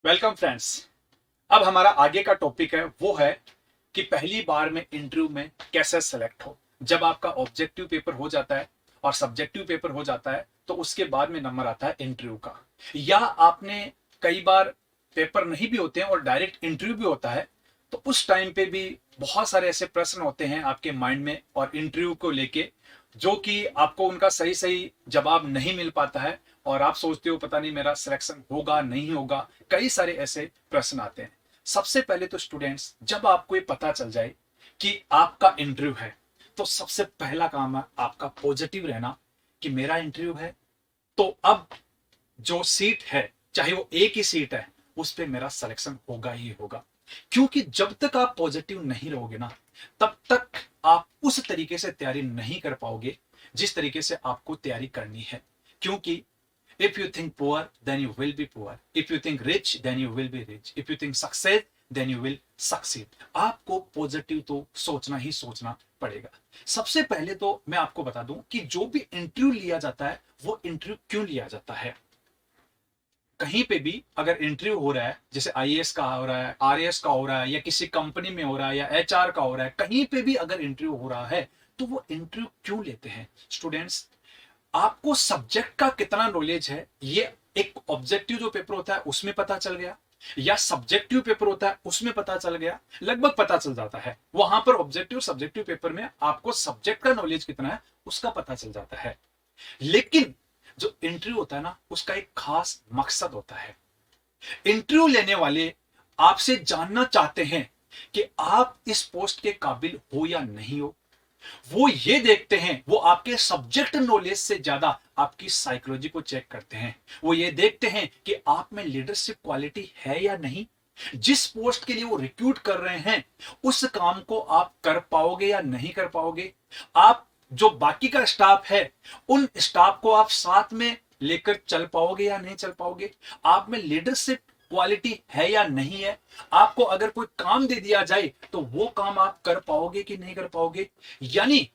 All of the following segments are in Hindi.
Welcome friends. अब हमारा आगे का टॉपिक है वो है कि पहली बार में इंटरव्यू में कैसे सेलेक्ट हो। जब आपका ऑब्जेक्टिव पेपर हो जाता है और सब्जेक्टिव पेपर हो जाता है तो उसके बाद में नंबर आता है इंटरव्यू का। या आपने कई बार पेपर नहीं भी होते हैं और डायरेक्ट इंटरव्यू भी होता है, तो उस टाइम पे भी बहुत सारे ऐसे प्रश्न होते हैं आपके माइंड में और इंटरव्यू को लेके, जो कि आपको उनका सही सही जवाब नहीं मिल पाता है और आप सोचते हो पता नहीं मेरा सिलेक्शन होगा नहीं होगा। कई सारे ऐसे प्रश्न आते हैं। सबसे पहले तो स्टूडेंट्स, जब आपको ये पता चल जाए कि आपका इंटरव्यू है, तो सबसे पहला काम है आपका पॉजिटिव रहना कि मेरा इंटरव्यू है, तो अब जो सीट है चाहे वो एक ही सीट है, उस पर मेरा सिलेक्शन होगा ही होगा। क्योंकि जब तक आप पॉजिटिव नहीं रहोगे ना, तब तक आप उस तरीके से तैयारी नहीं कर पाओगे जिस तरीके से आपको तैयारी करनी है। क्योंकि if you think poor then you will be poor, if you think rich then you will be rich, if you think success then you will succeed। आपको पॉजिटिव तो सोचना ही सोचना पड़ेगा। सबसे पहले तो मैं आपको बता दूं कि जो भी इंटरव्यू लिया जाता है वो इंटरव्यू क्यों लिया जाता है। कहीं पे भी अगर इंटरव्यू हो रहा है, जैसे आईएएस का हो रहा है, आरएएस का हो रहा है, या किसी कंपनी में हो रहा है, या एचआर का हो रहा है, कहीं पे भी अगर इंटरव्यू हो रहा है तो वो इंटरव्यू क्यों लेते हैं स्टूडेंट्स। आपको सब्जेक्ट का कितना नॉलेज है ये एक ऑब्जेक्टिव जो पेपर होता है उसमें पता चल गया, या सब्जेक्टिव पेपर होता है उसमें पता चल गया, लगभग पता चल जाता है। वहां पर ऑब्जेक्टिव सब्जेक्टिव पेपर में आपको सब्जेक्ट का नॉलेज कितना है उसका पता चल जाता है। लेकिन जो इंटरव्यू होता है ना, उसका एक खास मकसद होता है। इंटरव्यू लेने वाले आपसे जानना चाहते हैं कि आप इस पोस्ट के काबिल हो या नहीं हो। वो ये देखते हैं, वो आपके सब्जेक्ट नॉलेज से ज्यादा आपकी साइकोलॉजी को चेक करते हैं। वो ये देखते हैं कि आप में लीडरशिप क्वालिटी है या नहीं। जिस पोस्ट के लिए वो रिक्रूट कर रहे हैं उस काम को आप कर पाओगे या नहीं कर पाओगे। आप जो बाकी का स्टाफ है उन स्टाफ को आप साथ में लेकर चल पाओगे या नहीं चल पाओगे। आप में लीडरशिप क्वालिटी है या नहीं है। आपको अगर कोई काम दे दिया जाए तो वो काम आप कर पाओगे कि नहीं कर पाओगे। यानी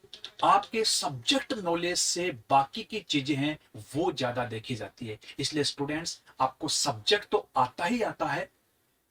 आपके सब्जेक्ट नॉलेज से बाकी की चीजें हैं वो ज्यादा देखी जाती है। इसलिए स्टूडेंट्स, आपको सब्जेक्ट तो आता ही आता है,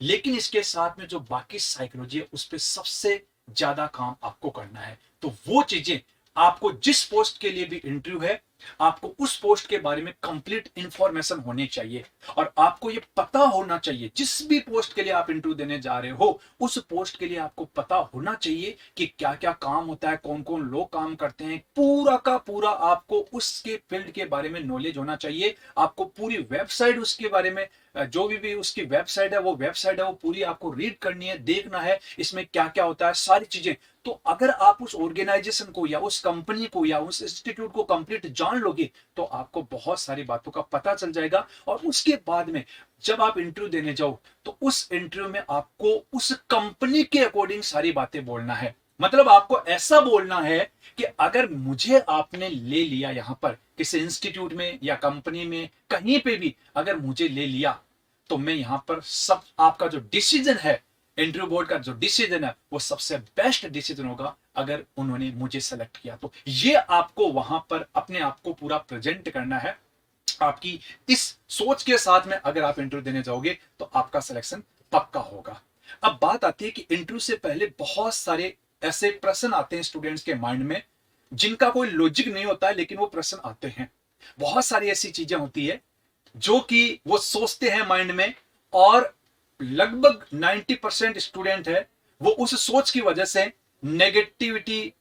लेकिन इसके साथ में जो बाकी साइकोलॉजी है उस पर सबसे ज्यादा काम आपको करना है। तो वो चीजें आपको, जिस पोस्ट के लिए भी इंटरव्यू है, आपको उस पोस्ट के बारे में कंप्लीट इंफॉर्मेशन होनी चाहिए। और आपको ये पता होना चाहिए, जिस भी पोस्ट के लिए आप इंटरव्यू देने जा रहे हो उस पोस्ट के लिए आपको पता होना चाहिए कि क्या क्या काम होता है, कौन कौन लोग काम करते हैं। पूरा का पूरा आपको उसके फील्ड के बारे में नॉलेज होना चाहिए। आपको पूरी वेबसाइट उसके बारे में, जो भी उसकी वेबसाइट है वो पूरी आपको रीड करनी है, देखना है इसमें क्या क्या होता है, सारी चीजें। तो अगर आप उस ऑर्गेनाइजेशन को या उस कंपनी को या उस इंस्टीट्यूट को कंप्लीट जान लोगे तो आपको बहुत सारी बातों का पता चल जाएगा। और उसके बाद में जब आप इंटरव्यू देने जाओ तो उस इंटरव्यू में आपको उस कंपनी के अकॉर्डिंग सारी बातें बोलना है। मतलब आपको ऐसा बोलना है कि अगर मुझे आपने ले लिया यहां पर किसी इंस्टीट्यूट में या कंपनी में, कहीं पे भी अगर मुझे ले लिया, तो मैं यहां पर सब आपका जो डिसीजन है, इंटरव्यू बोर्ड का जो डिसीजन है वो सबसे बेस्ट डिसीजन होगा अगर उन्होंने मुझे सेलेक्ट किया। तो ये आपको वहां पर अपने आप को पूरा प्रेजेंट करना है। आपकी इस सोच के साथ में अगर आप इंटरव्यू देने जाओगे तो आपका सिलेक्शन पक्का होगा। अब बात आती है कि इंटरव्यू से पहले बहुत सारे ऐसे प्रश्न आते हैं स्टूडेंट्स के माइंड में जिनका कोई लॉजिक नहीं होता है, लेकिन वो प्रश्न आते हैं। बहुत सारी ऐसी चीजें होती है जो कि वो सोचते हैं माइंड में, और लगभग 90% स्टूडेंट है वो उस सोच की वजह से नेगेटिविटी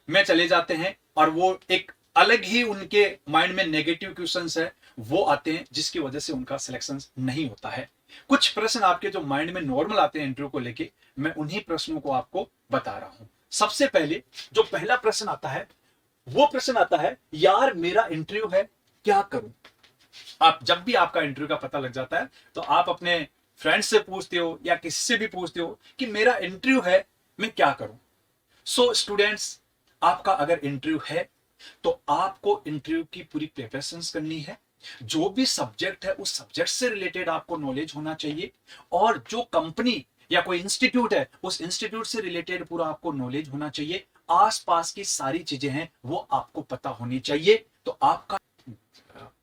में चले जाते हैं और वो एक अलग ही उनके माइंड में नेगेटिव क्वेश्चंस है वो आते हैं, जिसकी वजह से उनका सिलेक्शन नहीं होता है। कुछ प्रश्न आपके जो माइंड में नॉर्मल आते हैं इंटरव्यू को लेके, मैं उन्हीं प्रश्नों को आपको बता रहा हूं। सबसे पहले जो पहला प्रश्न आता है वो प्रश्न आता है, यार मेरा इंटरव्यू है क्या करूं। आप जब भी आपका इंटरव्यू का पता लग जाता है तो आप अपने फ्रेंड से पूछते हो या किसी से भी पूछते हो कि मेरा इंटरव्यू है, मैं क्या करूं। सो स्टूडेंट्स, आपका अगर इंटरव्यू है तो आपको इंटरव्यू की पूरी प्रिपरेशंस करनी है। जो भी सब्जेक्ट है उस सब्जेक्ट से रिलेटेड आपको नॉलेज होना चाहिए, और जो कंपनी या कोई इंस्टीट्यूट है उस इंस्टीट्यूट से रिलेटेड पूरा आपको नॉलेज होना चाहिए। आसपास की सारी चीजें हैं वो आपको पता होनी चाहिए। तो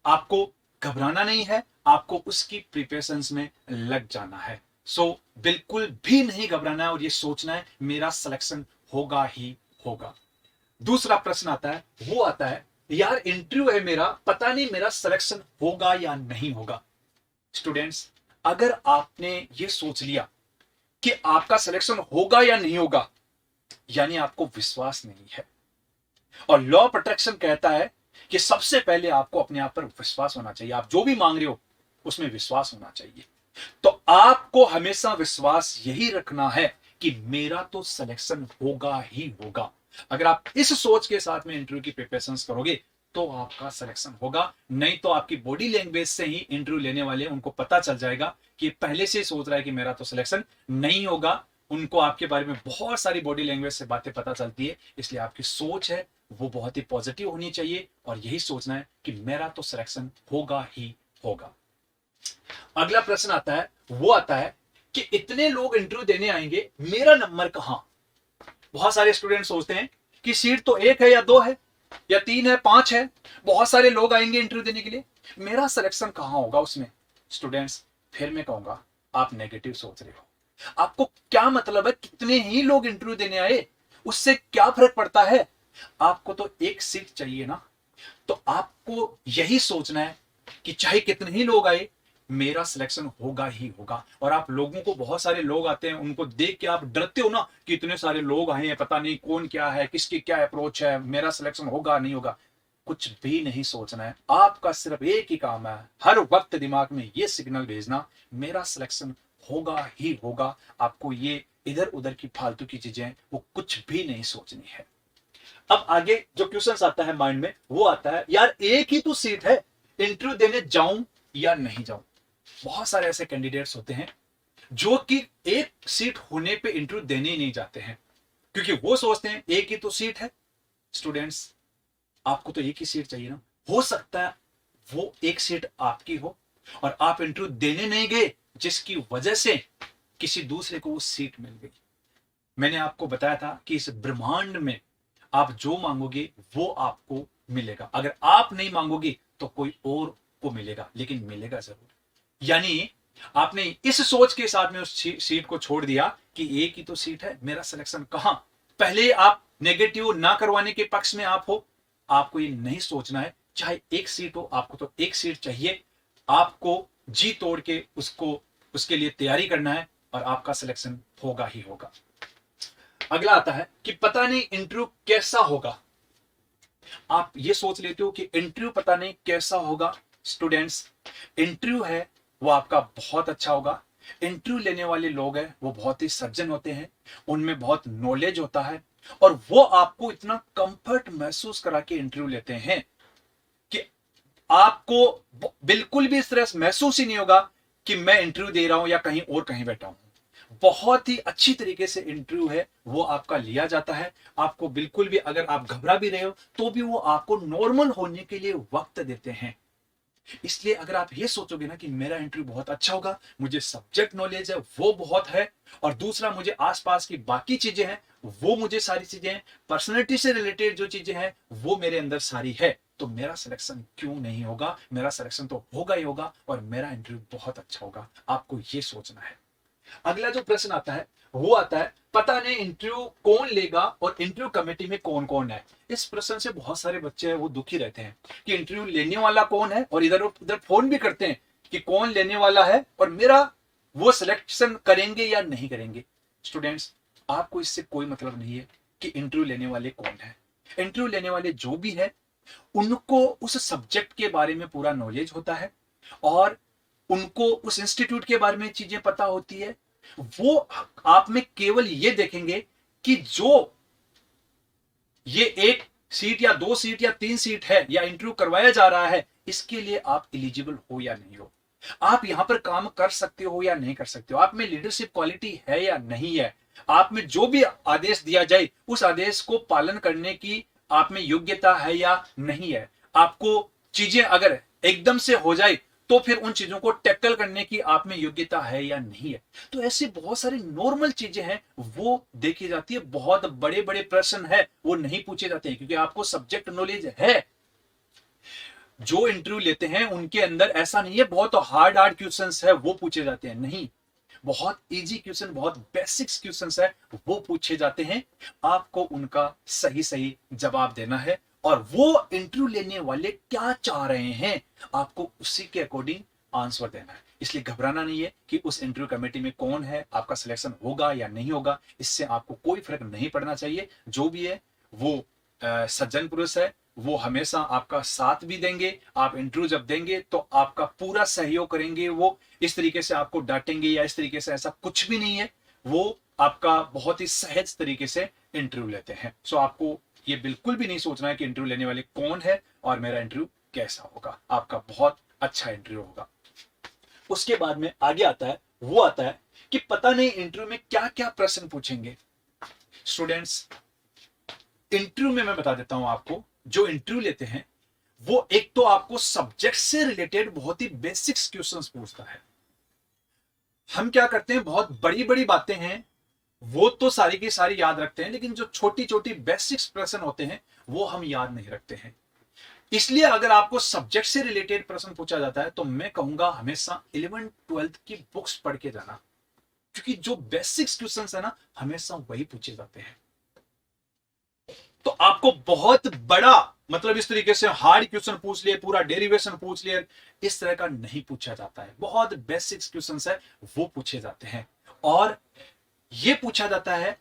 आपको घबराना नहीं है, आपको उसकी प्रिपरेशंस में लग जाना है। सो बिल्कुल भी नहीं घबराना है और ये सोचना है मेरा सिलेक्शन होगा ही होगा। दूसरा प्रश्न आता है, वो आता है यार इंटरव्यू है मेरा, पता नहीं मेरा सिलेक्शन होगा या नहीं होगा। स्टूडेंट्स, अगर आपने ये सोच लिया कि आपका सिलेक्शन होगा या नहीं होगा, यानी आपको विश्वास नहीं है। और लॉ ऑफ अट्रैक्शन कहता है कि सबसे पहले आपको अपने आप पर विश्वास होना चाहिए। आप जो भी मांग रहे हो उसमें विश्वास होना चाहिए। तो आपको हमेशा विश्वास यही रखना है कि मेरा तो सिलेक्शन होगा ही होगा। अगर आप इस सोच के साथ में इंटरव्यू की प्रिपरेशंस करोगे तो आपका सिलेक्शन होगा। नहीं तो आपकी बॉडी लैंग्वेज से ही इंटरव्यू लेने वाले उनको पता चल जाएगा कि पहले से ही सोच रहा है कि मेरा तो सिलेक्शन नहीं होगा। उनको आपके बारे में बहुत सारी बॉडी लैंग्वेज से बातें पता चलती है। इसलिए आपकी सोच है वो बहुत ही पॉजिटिव होनी चाहिए और यही सोचना है कि मेरा तो सिलेक्शन होगा ही होगा। अगला प्रश्न आता है, वो आता है कि इतने लोग इंटरव्यू देने आएंगे, मेरा नंबर कहां। बहुत सारे स्टूडेंट सोचते हैं कि सीट तो एक है या दो है या तीन है, पांच है, बहुत सारे लोग आएंगे इंटरव्यू देने के लिए, मेरा सिलेक्शन कहां होगा उसमें। स्टूडेंट्स, फिर मैं कहूंगा आप नेगेटिव सोच रहे हो। आपको क्या मतलब है कितने ही लोग इंटरव्यू देने आए, उससे क्या फर्क पड़ता है। आपको तो एक सीट चाहिए ना। तो आपको यही सोचना है कि चाहे कितने ही लोग आए, मेरा सिलेक्शन होगा ही होगा। और आप लोगों को, बहुत सारे लोग आते हैं, उनको देख के आप डरते हो ना कि इतने सारे लोग आए हैं, पता नहीं कौन क्या है, किसकी क्या अप्रोच है, मेरा सिलेक्शन होगा नहीं होगा। कुछ भी नहीं सोचना है। आपका सिर्फ एक ही काम है, हर वक्त दिमाग में ये सिग्नल भेजना, मेरा सिलेक्शन होगा ही होगा। आपको ये इधर उधर की फालतू की चीजें वो कुछ भी नहीं सोचनी है। अब आगे जो क्वेश्चन आता है माइंड में, वो आता है यार एक ही तो सीट है, इंटरव्यू देने जाऊं या नहीं जाऊं। बहुत सारे ऐसे कैंडिडेट्स होते हैं जो कि एक सीट होने पे इंटरव्यू देने ही नहीं जाते हैं, क्योंकि वो सोचते हैं एक ही तो सीट है। स्टूडेंट्स, आपको तो एक ही सीट चाहिए ना। हो सकता है वो एक सीट आपकी हो और आप इंटरव्यू देने नहीं गए, जिसकी वजह से किसी दूसरे को वो सीट मिल गई। मैंने आपको बताया था कि इस ब्रह्मांड में आप जो मांगोगे वो आपको मिलेगा। अगर आप नहीं मांगोगे तो कोई और को मिलेगा, लेकिन मिलेगा जरूर। यानी आपने इस सोच के साथ में उस सीट को छोड़ दिया कि एक ही तो सीट है, मेरा सिलेक्शन कहां। पहले आप नेगेटिव ना करवाने के पक्ष में आप हो। आपको ये नहीं सोचना है चाहे एक सीट हो, आपको तो एक सीट चाहिए। आपको जी तोड़ के उसको, उसके लिए तैयारी करना है और आपका सिलेक्शन होगा ही होगा। अगला आता है कि पता नहीं इंटरव्यू कैसा होगा। आप ये सोच लेते हो कि इंटरव्यू पता नहीं कैसा होगा। स्टूडेंट्स, इंटरव्यू है वो आपका बहुत अच्छा होगा। इंटरव्यू लेने वाले लोग हैं वो बहुत ही सज्जन होते हैं, उनमें बहुत नॉलेज होता है और वो आपको इतना कंफर्ट महसूस करा के इंटरव्यू लेते हैं कि आपको बिल्कुल भी स्ट्रेस महसूस ही नहीं होगा कि मैं इंटरव्यू दे रहा हूं या कहीं और कहीं बैठा हूं। बहुत ही अच्छी तरीके से इंटरव्यू है वो आपका लिया जाता है। आपको बिल्कुल भी, अगर आप घबरा भी रहे हो तो भी वो आपको नॉर्मल होने के लिए वक्त देते हैं। इसलिए अगर आप ये सोचोगे ना कि मेरा इंटरव्यू बहुत अच्छा होगा, मुझे सब्जेक्ट नॉलेज है वो बहुत है, और दूसरा मुझे आसपास की बाकी चीजें हैं वो, मुझे सारी चीजें हैं, पर्सनैलिटी से रिलेटेड जो चीजें हैं वो मेरे अंदर सारी है, तो मेरा सिलेक्शन क्यों नहीं होगा। मेरा सिलेक्शन तो होगा ही होगा और मेरा इंटरव्यू बहुत अच्छा होगा। आपको ये सोचना है। अगला जो प्रश्न आता है वो आता है, पता नहीं इंटरव्यू कौन लेगा और इंटरव्यू कमेटी में कौन कौन है। इस प्रश्न से बहुत सारे बच्चे हैं वो दुखी रहते हैं कि इंटरव्यू लेने वाला कौन है, और इधर उधर फोन भी करते हैं कि कौन लेने वाला है और मेरा वो सिलेक्शन करेंगे या नहीं करेंगे। स्टूडेंट्स, आपको इससे कोई मतलब नहीं है कि इंटरव्यू लेने वाले कौन है। इंटरव्यू लेने वाले जो भी है उनको उस सब्जेक्ट के बारे में पूरा नॉलेज होता है और उनको उस इंस्टीट्यूट के बारे में चीजें पता होती है। वो आप में केवल ये देखेंगे कि जो ये एक सीट या दो सीट या तीन सीट है या इंटरव्यू करवाया जा रहा है, इसके लिए आप एलिजिबल हो या नहीं हो, आप यहां पर काम कर सकते हो या नहीं कर सकते हो, आप में लीडरशिप क्वालिटी है या नहीं है, आप में जो भी आदेश दिया जाए उस आदेश को पालन करने की आप में योग्यता है या नहीं है। आपको चीजें अगर एकदम से हो जाए तो फिर उन चीजों को टैकल करने की आप में योग्यता है या नहीं है। तो ऐसी बहुत सारी नॉर्मल चीजें हैं वो देखी जाती है। बहुत बड़े बड़े प्रश्न है वो नहीं पूछे जाते हैं क्योंकि आपको सब्जेक्ट नॉलेज है। जो इंटरव्यू लेते हैं उनके अंदर ऐसा नहीं है बहुत हार्ड हार्ड क्वेश्चंस है वो पूछे जाते हैं, नहीं, बहुत इजी क्वेश्चन, बहुत बेसिक्स क्वेश्चंस है वो पूछे जाते हैं। आपको उनका सही सही जवाब देना है और वो इंटरव्यू लेने वाले क्या चाह रहे हैं आपको उसी के अकॉर्डिंग आंसर देना है। इसलिए घबराना नहीं है कि उस इंटरव्यू कमेटी में कौन है, आपका सिलेक्शन होगा या नहीं होगा, इससे आपको कोई फर्क नहीं पड़ना चाहिए। जो भी है वो सज्जन पुरुष है, वो हमेशा आपका साथ भी देंगे। आप इंटरव्यू जब देंगे तो आपका पूरा सहयोग करेंगे। वो इस तरीके से आपको डांटेंगे या इस तरीके से, ऐसा कुछ भी नहीं है। वो आपका बहुत ही सहज तरीके से इंटरव्यू लेते हैं। सो आपको ये बिल्कुल भी नहीं सोचना है कि इंटरव्यू लेने वाले कौन है और मेरा इंटरव्यू कैसा होगा। आपका बहुत अच्छा इंटरव्यू होगा। उसके बाद में आगे आता है, वो आता है कि पता नहीं इंटरव्यू में क्या क्या प्रश्न पूछेंगे। स्टूडेंट्स, इंटरव्यू में मैं बता देता हूं आपको, जो इंटरव्यू लेते हैं वो एक तो आपको सब्जेक्ट से रिलेटेड बहुत ही बेसिक्स क्वेश्चंस पूछता है। हम क्या करते हैं, बहुत बड़ी बड़ी बातें हैं वो तो सारी की सारी याद रखते हैं, लेकिन जो छोटी छोटी बेसिक्स प्रश्न होते हैं वो हम याद नहीं रखते हैं। इसलिए अगर आपको सब्जेक्ट से रिलेटेड प्रश्न पूछा जाता है तो मैं कहूंगा हमेशा 11th 12th की बुक्स पढ़ के जाना, क्योंकि जो बेसिक्स क्वेश्चंस है ना हमेशा वही पूछे जाते हैं। तो आपको बहुत बड़ा, मतलब इस तरीके से हार्ड क्वेश्चन पूछ लिए, पूरा डेरिवेशन पूछ लिए, इस तरह का नहीं पूछा जाता है। बहुत बेसिक्स क्वेश्चंस है वो पूछे जाते हैं। और ये पूछा जाता है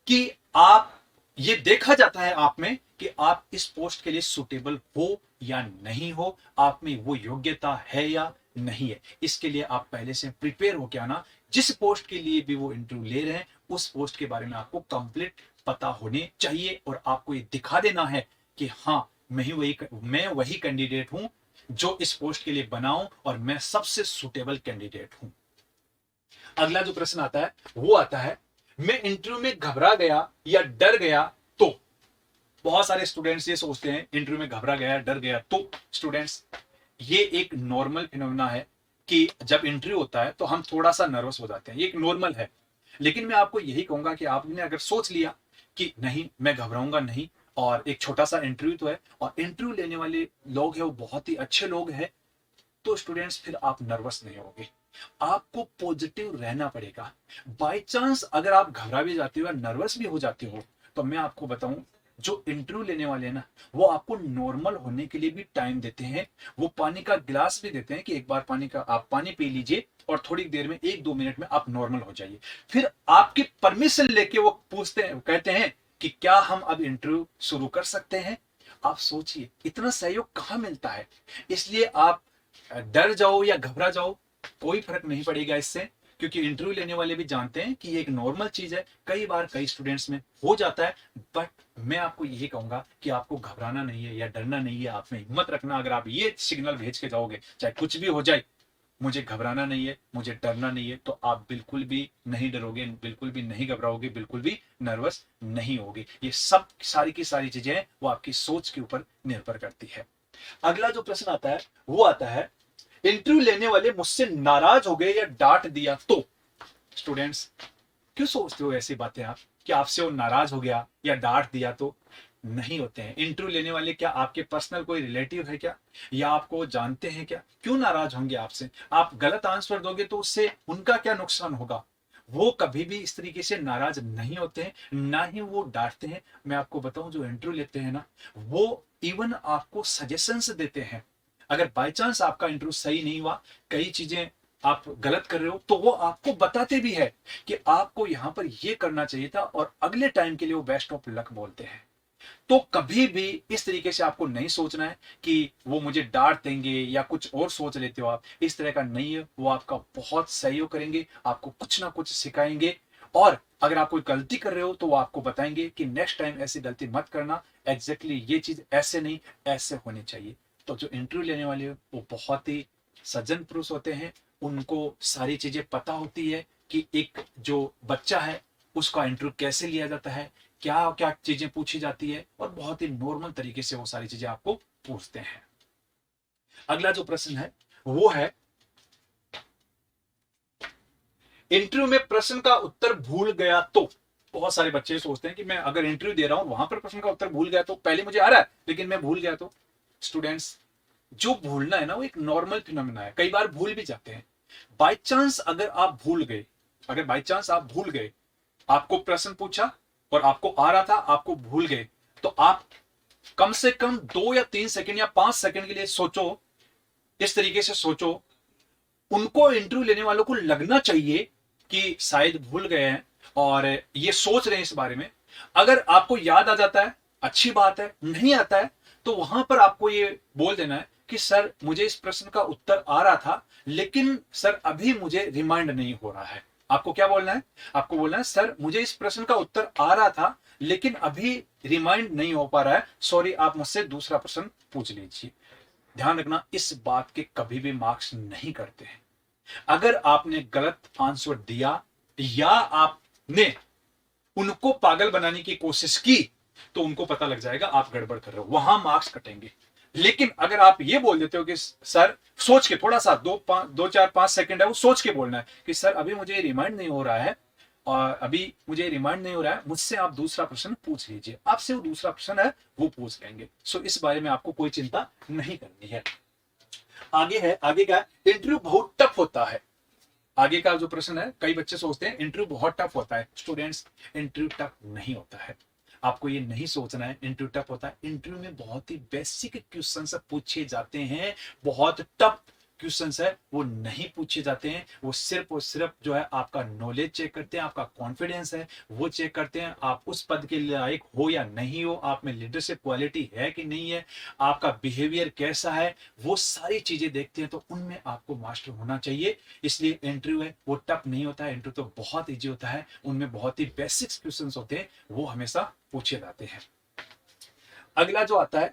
कि आप, ये देखा जाता है आप में कि आप इस पोस्ट के लिए सुटेबल हो या नहीं हो, आप में वो योग्यता है या नहीं है। इसके लिए आप पहले से प्रिपेयर हो के आना। जिस पोस्ट के लिए भी वो इंटरव्यू ले रहे हैं उस पोस्ट के बारे में आपको कंप्लीट पता होने चाहिए और आपको ये दिखा देना है कि हाँ मैं वही कैंडिडेट हूं जो इस पोस्ट के लिए बनाऊं और मैं सबसे सुटेबल कैंडिडेट हूं। अगला जो प्रश्न आता है वो आता है, मैं इंटरव्यू में घबरा गया या डर गया तो। बहुत सारे स्टूडेंट्स ये सोचते हैं इंटरव्यू में घबरा गया डर गया तो। स्टूडेंट्स, ये एक नॉर्मल फिनोमेना है कि जब इंटरव्यू होता है तो हम थोड़ा सा नर्वस हो जाते हैं, ये एक नॉर्मल है। लेकिन मैं आपको यही कहूंगा कि आपने अगर सोच लिया कि नहीं मैं घबराऊंगा नहीं, और एक छोटा सा इंटरव्यू तो है और इंटरव्यू लेने वाले लोग हैं वो बहुत ही अच्छे लोग हैं, तो स्टूडेंट्स फिर आप नर्वस नहीं होगे। आपको पॉजिटिव रहना पड़ेगा। बाय चांस अगर आप घबरा भी जाते हो या नर्वस भी हो जाते हो तो मैं आपको बताऊं, जो इंटरव्यू लेने वाले हैं ना वो आपको नॉर्मल होने के लिए भी टाइम देते हैं। वो पानी का गिलास भी देते हैं कि एक बार आप पानी पी लीजिए और थोड़ी देर में 1-2 मिनट में आप नॉर्मल हो जाइए। फिर आपकी परमिशन लेके वो पूछते हैं, कहते हैं कि क्या हम अब इंटरव्यू शुरू कर सकते हैं। आप सोचिए इतना सहयोग कहां मिलता है। इसलिए आप डर जाओ या घबरा जाओ कोई फर्क नहीं पड़ेगा इससे, क्योंकि इंटरव्यू लेने वाले भी जानते हैं कि ये एक नॉर्मल चीज है। कई बार कई स्टूडेंट्स में हो जाता है, बट मैं आपको यही कहूंगा कि आपको घबराना नहीं है या डरना नहीं है, आप में हिम्मत रखना। अगर आप ये सिग्नल भेज के जाओगे चाहे कुछ भी हो जाए, मुझे घबराना नहीं है, मुझे डरना नहीं है, तो आप बिल्कुल भी नहीं डरोगे, बिल्कुल भी नहीं घबराओगे, बिल्कुल भी नर्वस नहीं होगे। ये सब सारी की सारी चीजें हैं वो आपकी सोच के ऊपर निर्भर करती है। अगला जो प्रश्न आता है वो आता है, इंटरव्यू लेने वाले मुझसे नाराज हो गए या डांट दिया तो। स्टूडेंट्स, क्यों सोचते हो ऐसी बातें आप कि आपसे वो नाराज हो गया या डांट दिया तो। नहीं होते हैं इंटरव्यू लेने वाले, क्या आपके पर्सनल कोई रिलेटिव है क्या, या आपको जानते हैं क्या, क्यों नाराज होंगे आपसे। आप गलत आंसर दोगे तो उससे उनका क्या नुकसान होगा। वो कभी भी इस तरीके से नाराज नहीं होते हैं, ना ही वो डांटते हैं। मैं आपको बताऊं, जो इंटरव्यू लेते हैं ना वो इवन आपको सजेशंस देते हैं। अगर बाय चांस आपका इंटरव्यू सही नहीं हुआ, कई चीजें आप गलत कर रहे हो, तो वो आपको बताते भी है कि आपको यहां पर ये करना चाहिए था, और अगले टाइम के लिए वो बेस्ट ऑफ लक बोलते हैं। तो कभी भी इस तरीके से आपको नहीं सोचना है कि वो मुझे डांट देंगे या कुछ और सोच लेते हो आप, इस तरह का नहीं है। वो आपका बहुत सहयोग करेंगे, आपको कुछ ना कुछ सिखाएंगे, और अगर आप कोई गलती कर रहे हो तो वो आपको बताएंगे कि नेक्स्ट टाइम ऐसी गलती मत करना, एग्जैक्टली ये चीज ऐसे नहीं ऐसे होनी चाहिए। तो जो इंटरव्यू लेने वाले हो वो बहुत ही सज्जन पुरुष होते हैं, उनको सारी चीजें पता होती है कि एक जो बच्चा है उसका इंटरव्यू कैसे लिया जाता है, क्या क्या चीजें पूछी जाती है, और बहुत ही नॉर्मल तरीके से वो सारी चीजें आपको पूछते हैं। अगला जो प्रश्न है वो है, इंटरव्यू में प्रश्न का उत्तर भूल गया तो। बहुत सारे बच्चे सोचते हैं कि मैं अगर इंटरव्यू दे रहा हूं वहां पर प्रश्न का उत्तर भूल गया तो, पहले मुझे आ रहा है लेकिन मैं भूल गया तो। स्टूडेंट्स, जो भूलना है ना वो एक नॉर्मल फिनोमेना है, कई बार भूल भी जाते हैं। बाय चांस अगर आप भूल गए, अगर बाय चांस आप भूल गए, आपको प्रश्न पूछा और आपको आ रहा था, आपको भूल गए, तो आप कम से कम 2 या 3 सेकंड या 5 सेकंड के लिए सोचो, इस तरीके से सोचो, उनको इंटरव्यू लेने वालों को लगना चाहिए कि शायद भूल गए हैं और ये सोच रहे हैं इस बारे में। अगर आपको याद आ जाता है अच्छी बात है, नहीं आता है तो वहां पर आपको ये बोल देना है कि सर मुझे इस प्रश्न का उत्तर आ रहा था, लेकिन सर अभी मुझे रिमाइंड नहीं हो रहा है। आपको क्या बोलना है? आपको बोलना है सर मुझे इस प्रश्न का उत्तर आ रहा था लेकिन अभी रिमाइंड नहीं हो पा रहा है, सॉरी आप मुझसे दूसरा प्रश्न पूछ लीजिए। ध्यान रखना इस बात के कभी भी मार्क्स नहीं करते हैं। अगर आपने गलत आंसर दिया या आपने उनको पागल बनाने की कोशिश की तो उनको पता लग जाएगा आप गड़बड़ कर रहे हो, वहां मार्क्स कटेंगे। लेकिन अगर आप ये बोल देते हो कि सर सोच के, थोड़ा सा 2 4 5 सेकंड है वो सोच के बोलना है कि सर अभी मुझे रिमाइंड नहीं हो रहा है, और अभी मुझे रिमाइंड नहीं हो रहा है, मुझसे आप दूसरा प्रश्न पूछ लीजिए, आपसे वो दूसरा प्रश्न है वो पूछ लेंगे। सो इस बारे में आपको कोई चिंता नहीं करनी है। आगे है, आगे का इंटरव्यू बहुत टफ होता है। आगे का जो प्रश्न है, कई बच्चे सोचते हैं इंटरव्यू बहुत टफ होता है। स्टूडेंट्स, इंटरव्यू टफ नहीं होता है। आपको ये नहीं सोचना है इंटरव्यू टफ होता है। इंटरव्यू में बहुत ही बेसिक क्वेश्चंस पूछे जाते हैं, बहुत टफ क्वेश्चंस है वो नहीं पूछे जाते हैं। वो सिर्फ और सिर्फ जो है आपका नॉलेज चेक करते हैं, आपका कॉन्फिडेंस है वो चेक करते हैं, आप उस पद के लायक हो या नहीं हो, आप में लीडरशिप क्वालिटी है कि नहीं है, आपका बिहेवियर कैसा है, वो सारी चीजें देखते हैं। तो उनमें आपको मास्टर होना चाहिए। इसलिए इंटरव्यू है वो टफ नहीं होता है, इंटरव्यू तो बहुत ईजी होता है। उनमें बहुत ही बेसिक क्वेश्चंस होते हैं, वो हमेशा पूछे जाते हैं। अगला जो आता है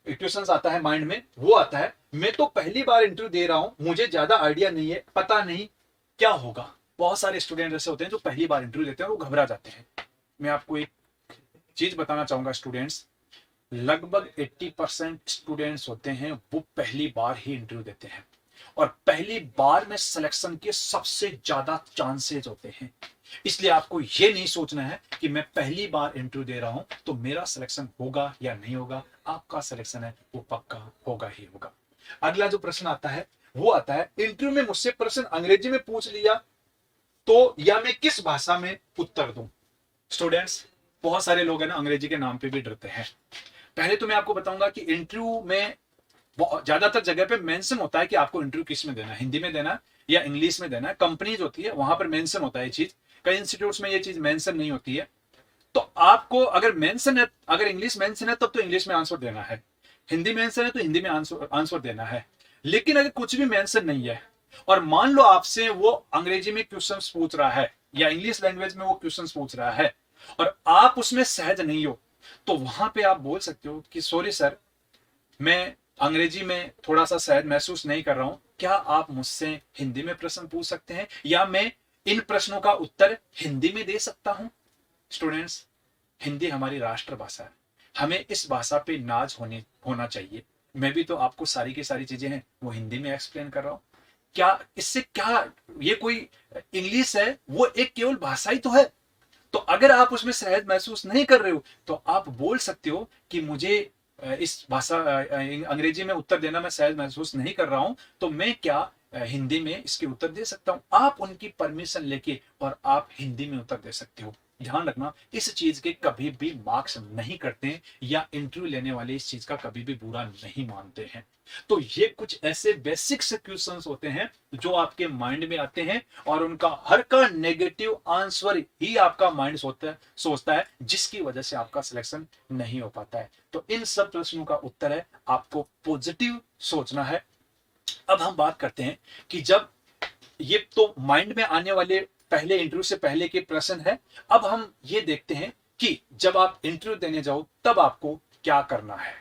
क्वेश्चंस आता है माइंड में, वो आता है मैं तो पहली बार इंटरव्यू दे रहा हूं, मुझे ज्यादा आइडिया नहीं है, पता नहीं क्या होगा। बहुत सारे स्टूडेंट ऐसे होते हैं जो पहली बार इंटरव्यू लेते हैं और वो घबरा जाते हैं। मैं आपको एक चीज बताना चाहूंगा स्टूडेंट्स, लगभग 80% स्टूडेंट्स होते हैं वो पहली बार ही इंटरव्यू देते हैं, और पहली बार में सिलेक्शन के सबसे ज्यादा चांसेस होते हैं। इसलिए आपको यह नहीं सोचना है कि मैं पहली बार इंटरव्यू दे रहा हूं तो मेरा सिलेक्शन होगा या नहीं होगा। आपका सिलेक्शन है वो पक्का होगा ही होगा। अगला जो प्रश्न आता है वो आता है इंटरव्यू में मुझसे प्रश्न अंग्रेजी में पूछ लिया तो या मैं किस भाषा में उत्तर दूं। स्टूडेंट्स, बहुत सारे लोग हैं ना अंग्रेजी के नाम पे भी डरते हैं। पहले तो मैं आपको बताऊंगा कि इंटरव्यू में ज्यादातर जगह पे मेंशन होता है कि आपको इंटरव्यू किस में देना है, हिंदी में देना या इंग्लिश में देना है। कंपनीज होती है वहां पर मेंशन होता है ये चीज, कई इंस्टीट्यूट्स में ये चीज मेंशन नहीं होती है। तो आपको अगर मेंशन है, अगर इंग्लिश मेंशन है तब तो इंग्लिश में आंसर देना है, हिंदी मेंशन है तो हिंदी में आंसर देना है। लेकिन अगर कुछ भी मेंशन नहीं है और मान लो आपसे वो अंग्रेजी में क्वेश्चंस पूछ रहा है या इंग्लिश लैंग्वेज में वो क्वेश्चंस पूछ रहा है और आप उसमें सहज नहीं हो, तो वहां पे आप बोल सकते हो कि सॉरी सर, मैं अंग्रेजी में थोड़ा सा सहज महसूस नहीं कर रहा हूं, क्या आप मुझसे हिंदी में प्रश्न पूछ सकते हैं या मैं इन प्रश्नों का उत्तर हिंदी में दे सकता हूं। स्टूडेंट्स, हिंदी हमारी राष्ट्रभाषा है, हमें इस भाषा पे नाज होना चाहिए। मैं भी तो आपको सारी की सारी चीजें हैं वो हिंदी में एक्सप्लेन कर रहा हूं। क्या इससे क्या, ये कोई इंग्लिश है वो एक केवल भाषा ही तो है। तो अगर आप उसमें सहज महसूस नहीं कर रहे हो तो आप बोल सकते हो कि मुझे इस भाषा अंग्रेजी में उत्तर देना मैं सहज महसूस नहीं कर रहा हूं, तो मैं क्या हिंदी में इसके उत्तर दे सकता हूं। आप उनकी परमिशन लेके और आप हिंदी में उत्तर दे सकते हो। ध्यान रखना इस चीज के कभी भी मार्क्स नहीं करते हैं या इंटरव्यू लेने वाले इस चीज का कभी भी बुरा नहीं मानते हैं। तो ये कुछ ऐसे बेसिक से क्वेश्चंस होते हैं जो आपके माइंड में आते हैं और उनका हर का नेगेटिव आंसर ही आपका माइंड सोचता है जिसकी वजह से आपका सिलेक्शन नहीं हो पाता है। तो इन सब प्रश्नों का उत्तर है आपको पॉजिटिव सोचना है। अब हम बात करते हैं कि जब ये तो माइंड में आने वाले पहले इंटरव्यू से पहले के प्रश्न है। अब हम ये देखते हैं कि जब आप इंटरव्यू देने जाओ तब आपको क्या करना है।